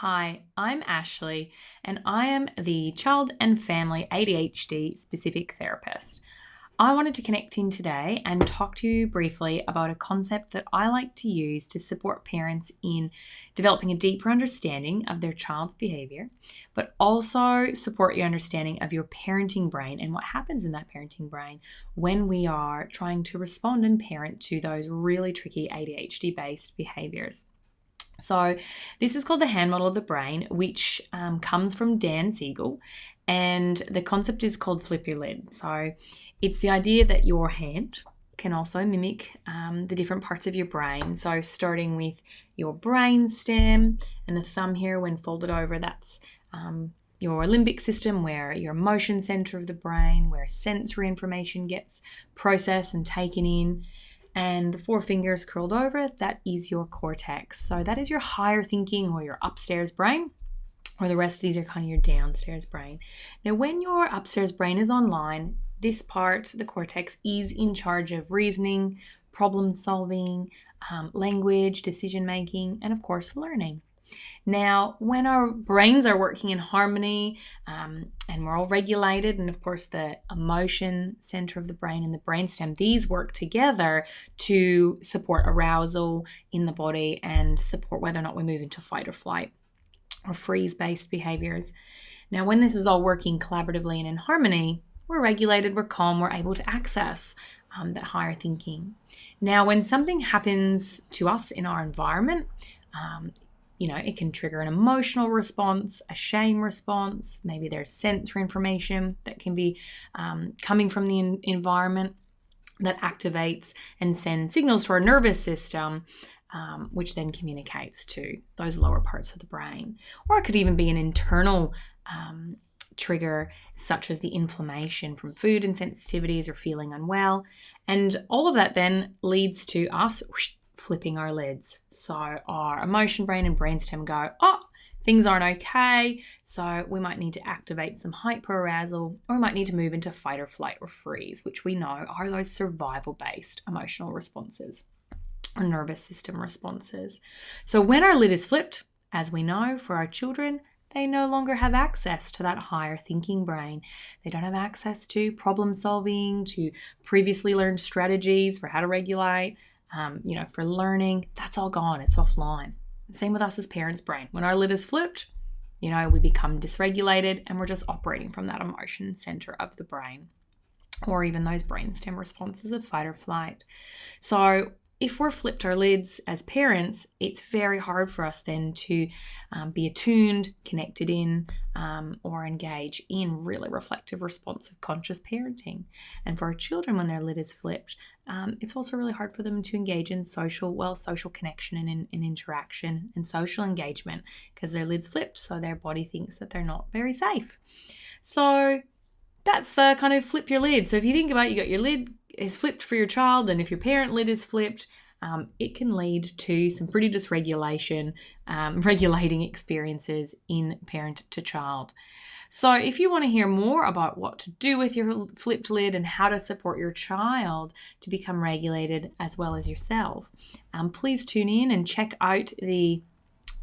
Hi, I'm Ashley, and I am the Child and Family ADHD specific therapist. I wanted to connect in today and talk to you briefly about a concept that I like to use to support parents in developing a deeper understanding of their child's behavior, but also support your understanding of your parenting brain and what happens in that parenting brain when we are trying to respond and parent to those really tricky ADHD-based behaviors. So, this is called the hand model of the brain, which comes from Siegel, and the concept is called flip your lid. So, it's the idea that your hand can also mimic the different parts of your brain. So, starting with your brain stem and the thumb here, when folded over, that's your limbic system, where your emotion center of the brain, where sensory information gets processed and taken in. And the four fingers curled over, that is your cortex. So that is your higher thinking or your upstairs brain, or the rest of these are kind of your downstairs brain. Now, when your upstairs brain is online, this part, the cortex, is in charge of reasoning, problem solving, language, decision making, and of course, learning. Now, when our brains are working in harmony and we're all regulated, and of course the emotion center of the brain and the brainstem, these work together to support arousal in the body and support whether or not we move into fight or flight or freeze-based behaviors. Now, when this is all working collaboratively and in harmony, we're regulated, we're calm, we're able to access that higher thinking. Now, when something happens to us in our environment, it can trigger an emotional response, a shame response. Maybe there's sensory information that can be coming from the environment that activates and sends signals to our nervous system, which then communicates to those lower parts of the brain. Or it could even be an internal trigger, such as the inflammation from food insensitivities or feeling unwell. And all of that then leads to us flipping our lids. So our emotion brain and brainstem go, things aren't okay. So we might need to activate some hyperarousal, or we might need to move into fight or flight or freeze, which we know are those survival-based emotional responses or nervous system responses. So when our lid is flipped, as we know for our children, they no longer have access to that higher thinking brain. They don't have access to problem solving, to previously learned strategies for how to regulate, for learning. That's all gone. It's offline. Same with us as parents' brain. When our lid is flipped, we become dysregulated and we're just operating from that emotion center of the brain, or even those brainstem responses of fight or flight. So if we're flipped our lids as parents, it's very hard for us then to be attuned, connected in, or engage in really reflective, responsive, conscious parenting. And for our children, when their lid is flipped, it's also really hard for them to engage in social connection and in interaction and social engagement, because their lid's flipped, so their body thinks that they're not very safe. So that's the kind of flip your lid. So if you think about it, you got your lid is flipped for your child, and if your parent lid is flipped, it can lead to some pretty dysregulation, regulating experiences in parent to child. So if you want to hear more about what to do with your flipped lid and how to support your child to become regulated as well as yourself, please tune in and check out the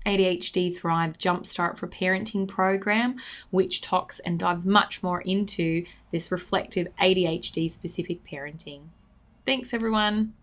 ADHD Thrive Jumpstart for Parenting program, which talks and dives much more into this reflective ADHD specific parenting. Thanks, everyone.